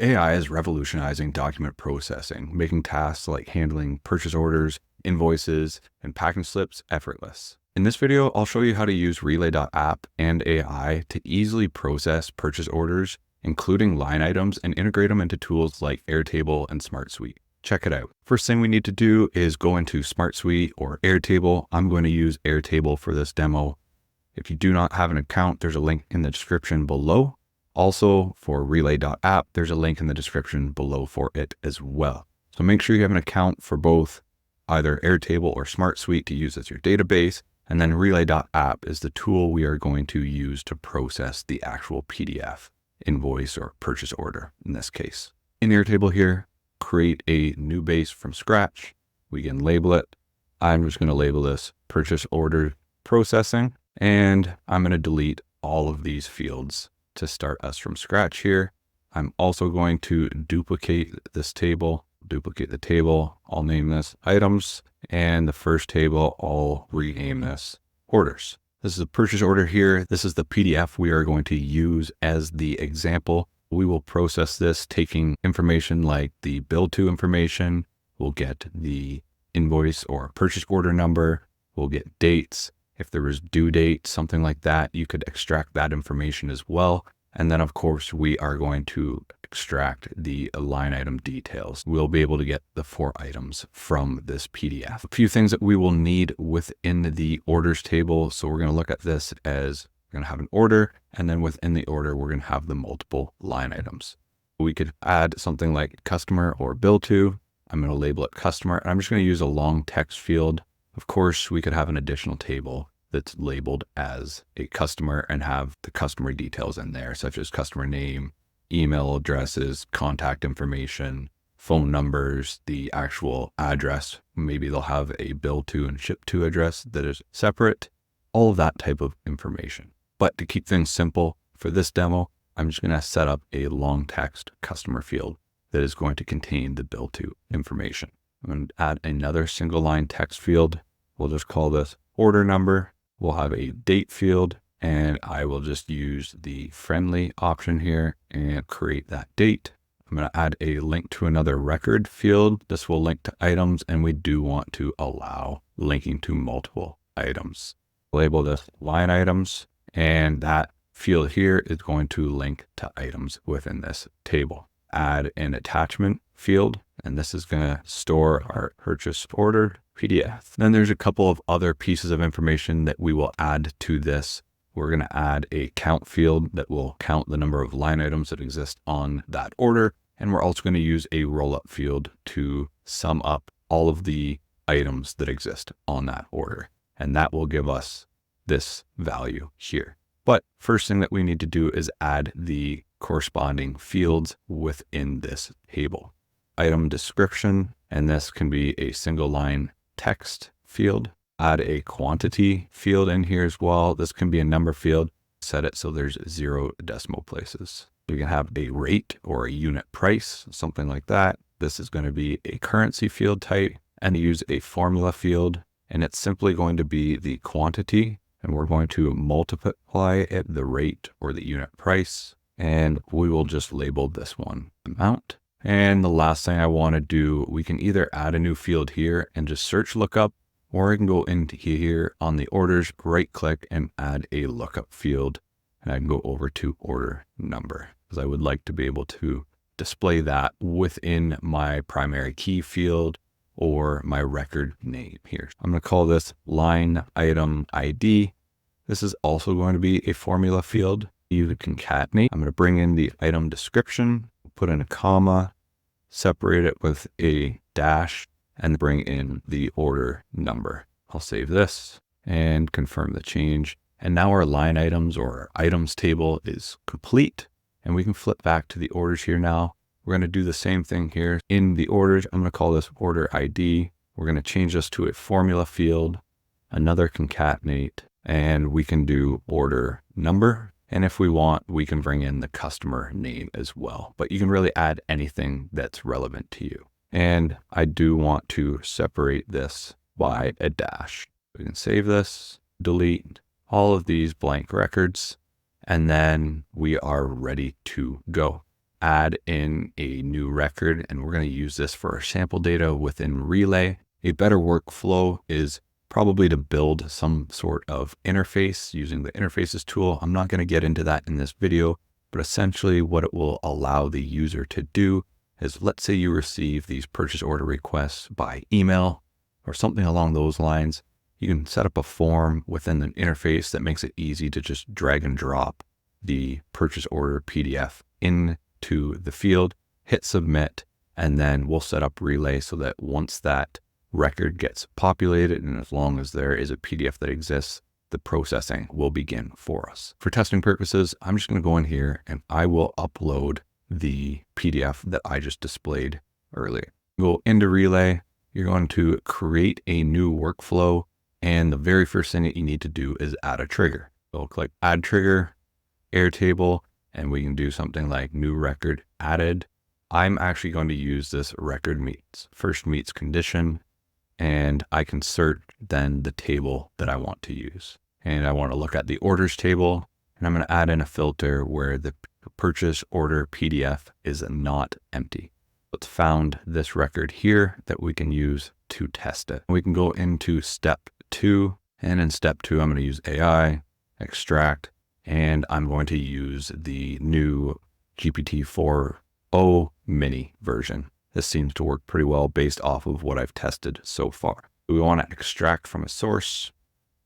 AI is revolutionizing document processing, making tasks like handling purchase orders, invoices, and packing slips effortless. In this video, I'll show you how to use Relay.app and AI to easily process purchase orders, including line items, and integrate them into tools like Airtable and SmartSuite. Check it out. First thing we need to do is go into SmartSuite or Airtable. I'm going to use Airtable for this demo. If you do not have an account, there's a link in the description below. Also, for Relay.app, there's a link in the description below for it as well. So make sure you have an account for both either Airtable or SmartSuite to use as your database. And then Relay.app is the tool we are going to use to process the actual PDF, invoice, or purchase order in this case. In Airtable here, create a new base from scratch. We can label it. I'm just going to label this purchase order processing, and I'm going to delete all of these fields to start us from scratch here. I'm also going to duplicate this table, duplicate the table. I'll name this items, and the first table, I'll rename this orders. This is a purchase order here. This is the PDF we are going to use as the example. We will process this taking information like the bill to information. We'll get the invoice or purchase order number. We'll get dates. If there was due date, something like that, you could extract that information as well. And then of course, we are going to extract the line item details. We'll be able to get the 4 items from this PDF. A few things that we will need within the orders table. So we're going to look at this as we're going to have an order, and then within the order, we're going to have the multiple line items. We could add something like customer or bill to. I'm going to label it customer, and I'm just going to use a long text field. Of course, we could have an additional table that's labeled as a customer and have the customer details in there, such as customer name, email addresses, contact information, phone numbers, the actual address. Maybe they'll have a bill to and ship to address that is separate, all of that type of information. But to keep things simple for this demo, I'm just going to set up a long text customer field that is going to contain the bill to information. I'm going to add another single line text field. We'll just call this order number. We'll have a date field, and I will just use the friendly option here and create that date. I'm going to add a link to another record field. This will link to items, and we do want to allow linking to multiple items. Label this line items, and that field here is going to link to items within this table. Add an attachment field, and this is going to store our purchase order PDF. Then there's a couple of other pieces of information that we will add to this. We're going to add a count field that will count the number of line items that exist on that order. And we're also going to use a roll-up field to sum up all of the items that exist on that order. And that will give us this value here. But first thing that we need to do is add the corresponding fields within this table. Item description, and this can be a single line text field. Add a quantity field in here as well. This can be a number field. Set it so there's 0 decimal places. You can have a rate or a unit price, something like that. This is going to be a currency field type, and use a formula field, and it's simply going to be the quantity, and we're going to multiply it the rate or the unit price, and we will just label this one amount. And the last thing I want to do, we can either add a new field here and just search lookup, or I can go into here on the orders, right click and add a lookup field. And I can go over to order number, because I would like to be able to display that within my primary key field or my record name here. I'm going to call this line item ID. This is also going to be a formula field. You would concatenate. I'm going to bring in the item description, put in a comma, separate it with a dash, and bring in the order number. I'll save this and confirm the change. And now our line items or our items table is complete, and we can flip back to the orders here now. We're going to do the same thing here in the orders. I'm going to call this order ID. We're going to change this to a formula field, another concatenate, and we can do order number. And if we want, we can bring in the customer name as well, but you can really add anything that's relevant to you. And I do want to separate this by a dash. We can save this, delete all of these blank records, and then we are ready to go. add in a new record, and we're going to use this for our sample data within Relay. A better workflow is probably to build some sort of interface using the interfaces tool. I'm not going to get into that in this video, but essentially what it will allow the user to do is, let's say you receive these purchase order requests by email or something along those lines. You can set up a form within the interface that makes it easy to just drag and drop the purchase order PDF into the field, hit submit, and then we'll set up Relay so that once that record gets populated, and as long as there is a PDF that exists, the processing will begin for us. For testing purposes, I'm just going to go in here and I will upload the PDF that I just displayed earlier. Go into Relay, you're going to create a new workflow, and the very first thing that you need to do is add a trigger. So click Add Trigger, Airtable, and we can do something like New Record Added. I'm actually going to use this record meets, first meets condition, and I can search then the table that I want to use. And I want to look at the orders table, and I'm going to add in a filter where the purchase order PDF is not empty. It's found this record here that we can use to test it. We can go into step 2, and in step 2, I'm going to use AI, extract, and I'm going to use the new GPT-4o mini version. This seems to work pretty well based off of what I've tested so far. We want to extract from a source.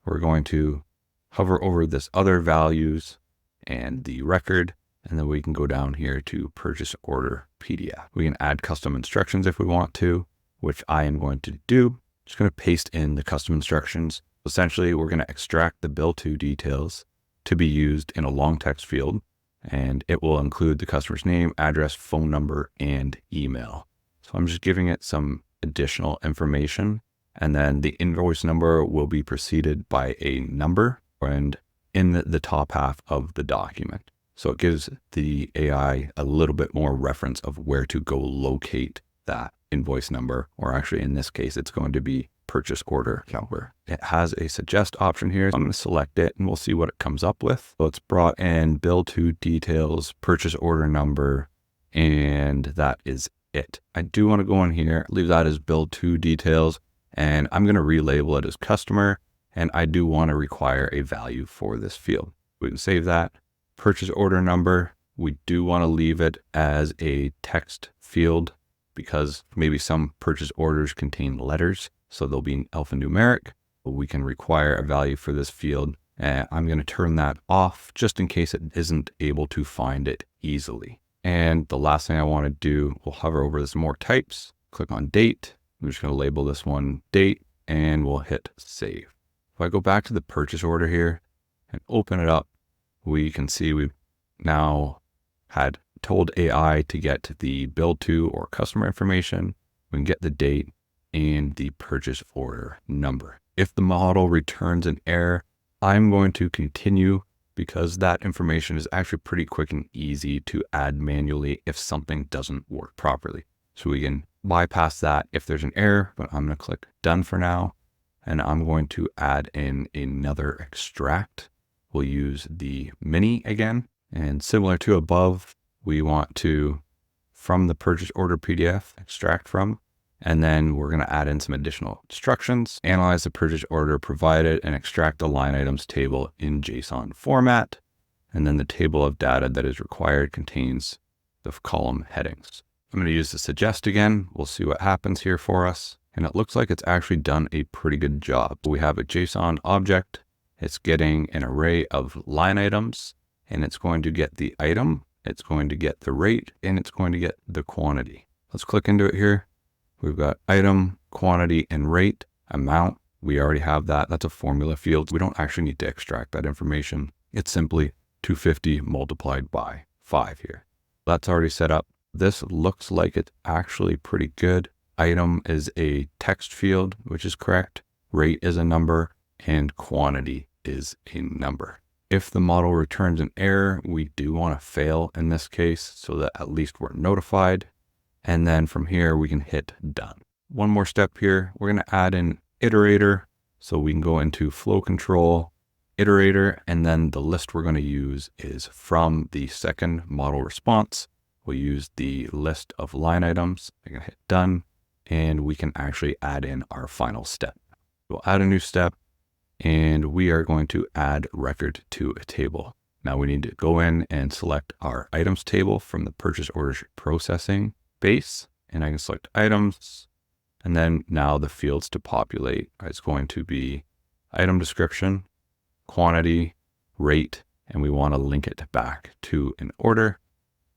We're going to hover over this other values and the record, and then we can go down here to purchase order PDF. We can add custom instructions if we want to, which I am going to do. Just going to paste in the custom instructions. Essentially, we're going to extract the bill to details to be used in a long text field, and it will include the customer's name, address, phone number, and email. So I'm just giving it some additional information, and then the invoice number will be preceded by a number and in the top half of the document. So it gives the AI a little bit more reference of where to go locate that invoice number, or actually in this case, it's going to be purchase order number. It has a suggest option here. I'm going to select it and we'll see what it comes up with. So it's brought in bill to details, purchase order number, and that is it. I do want to go in here, leave that as bill to details, and I'm going to relabel it as customer. And I do want to require a value for this field. We can save that. Purchase order number, we do want to leave it as a text field because maybe some purchase orders contain letters, so they'll be alphanumeric. We can require a value for this field, and I'm going to turn that off just in case it isn't able to find it easily. And the last thing I want to do, we'll hover over this more types, click on date. I'm just going to label this one date, and we'll hit save. If I go back to the purchase order here and open it up, we can see we've now had told AI to get the bill to or customer information. We can get the date and the purchase order number. If the model returns an error, I'm going to continue because that information is actually pretty quick and easy to add manually if something doesn't work properly. So we can bypass that if there's an error, but I'm going to click done for now. And I'm going to add in another extract. We'll use the mini again, and similar to above, we want to, from the purchase order PDF, extract from, and then we're going to add in some additional instructions, analyze the purchase order provided, and extract the line items table in JSON format. And then the table of data that is required contains the column headings. I'm going to use the suggest again. We'll see what happens here for us. And it looks like it's actually done a pretty good job. We have a JSON object. It's getting an array of line items, and it's going to get the item, it's going to get the rate, and it's going to get the quantity. Let's click into it here. We've got item, quantity, and rate, amount. We already have that. That's a formula field. We don't actually need to extract that information. It's simply 250 multiplied by 5 here. That's already set up. This looks like it's actually pretty good. Item is a text field, which is correct. Rate is a number, and quantity is a number. If the model returns an error, we do want to fail in this case so that at least we're notified. And then from here, we can hit done. One more step here. We're going to add an iterator. So we can go into flow control, iterator, and then the list we're going to use is from the second model response. we'll use the list of line items. I'm going to hit done, and we can actually add in our final step. We'll add a new step, and we are going to add record to a table. Now we need to go in and select our items table from the purchase orders processing base, and I can select items, and then now the fields to populate is going to be item description, quantity, rate, and we want to link it back to an order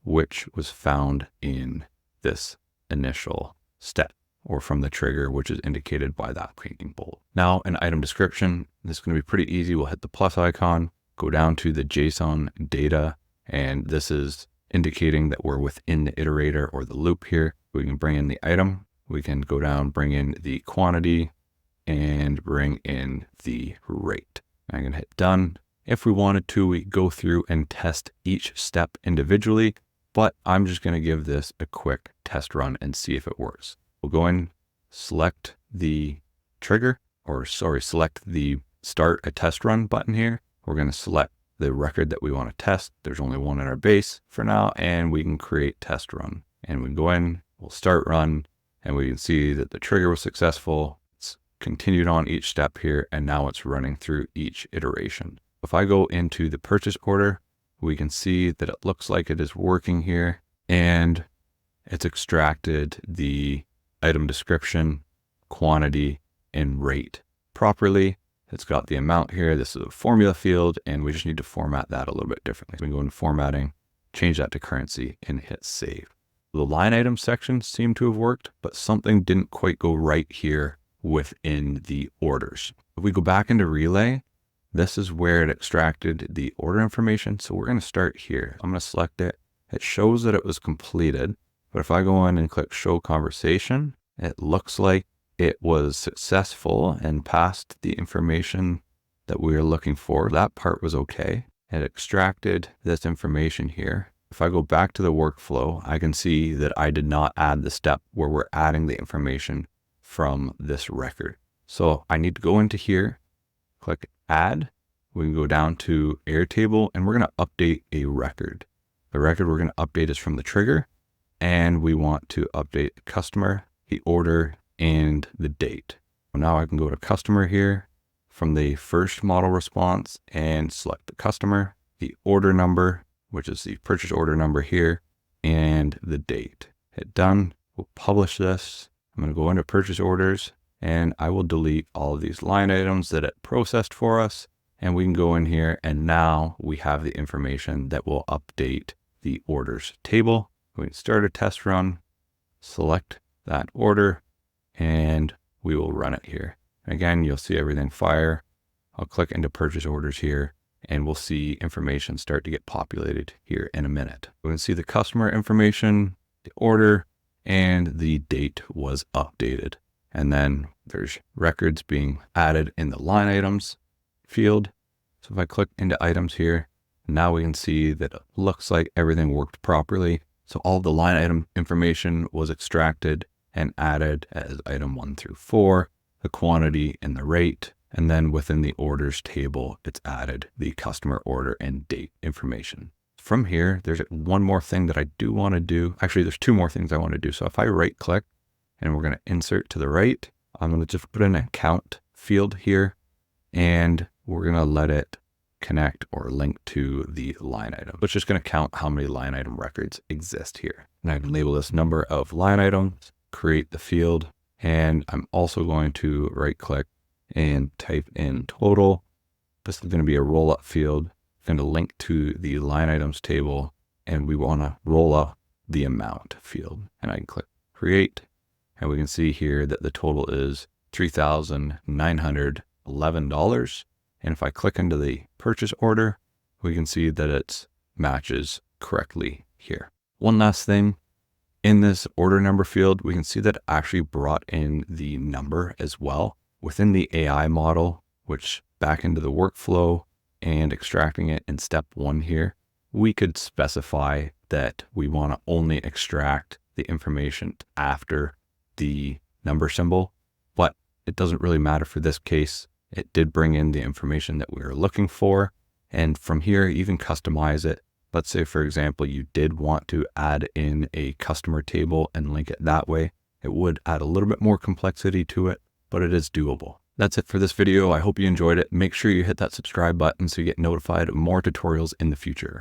which was found in this initial step, or from the trigger, which is indicated by that clicking bolt. Now an item description, this is going to be pretty easy. We'll hit the plus icon, go down to the JSON data, and this is indicating that we're within the iterator or the loop here. We can bring in the item, we can go down, bring in the quantity, and bring in the rate. I'm going to hit done. If we wanted to, we go through and test each step individually, but I'm just going to give this a quick test run and see if it works. We'll go in, select the trigger, or select the start a test run button here. We're going to select the record that we want to test. There's only one in our base for now, and we can create test run. And we go in, we'll start run, and we can see that the trigger was successful. It's continued on each step here, and now it's running through each iteration. If I go into the purchase order, we can see that it looks like it is working here, and it's extracted the item description, quantity, and rate properly. It's got the amount here. This is a formula field, and we just need to format that a little bit differently. We can go into formatting, change that to currency, and hit save. The line item section seemed to have worked, but something didn't quite go right here within the orders. If we go back into Relay, this is where it extracted the order information. So we're going to start here. I'm going to select it. It shows that it was completed, but if I go in and click show conversation, it looks like it was successful and passed the information that we were looking for. That part was okay. It extracted this information here. If I go back to the workflow, I can see that I did not add the step where we're adding the information from this record. So I need to go into here, click add. We can go down to Airtable, and we're going to update a record. The record we're going to update is from the trigger, and we want to update the customer, the order, and the date. Now I can go to customer here from the first model response and select the customer, the order number, which is the purchase order number here, and the date. Hit done. We'll publish this. I'm going to go into purchase orders, and I will delete all of these line items that it processed for us. And we can go in here, and now we have the information that will update the orders table. We can start a test run, select that order, and we will run it here. Again, you'll see everything fire. I'll click into purchase orders here, and we'll see information start to get populated here in a minute. We can see the customer information, the order, and the date was updated. And then there's records being added in the line items field. So if I click into items here, now we can see that it looks like everything worked properly. So all the line item information was extracted and added as item 1 through 4, the quantity and the rate. And then within the orders table, it's added the customer order and date information. From here, there's one more thing that I do want to do. Actually, there's two more things I want to do. So if I right click and we're going to insert to the right, I'm going to just put an account field here, and we're going to let it connect or link to the line item. It's just going to count how many line item records exist here. And I can label this number of line items, create the field, and I'm also going to right click and type in total. This is going to be a roll up field. I'm going to link to the line items table, and we want to roll up the amount field. And I can click create, and we can see here that the total is $3,911. And if I click into the purchase order, we can see that it matches correctly here. One last thing, in this order number field, we can see that it actually brought in the number as well within the AI model, which back into the workflow and extracting it in step 1 here, we could specify that we want to only extract the information after the number symbol, but it doesn't really matter for this case. It did bring in the information that we were looking for. And from here, you can customize it Let's say, for example, you did want to add in a customer table and link it that way. It would add a little bit more complexity to it, but it is doable. That's it for this video. I hope you enjoyed it. Make sure you hit that subscribe button so you get notified of more tutorials in the future.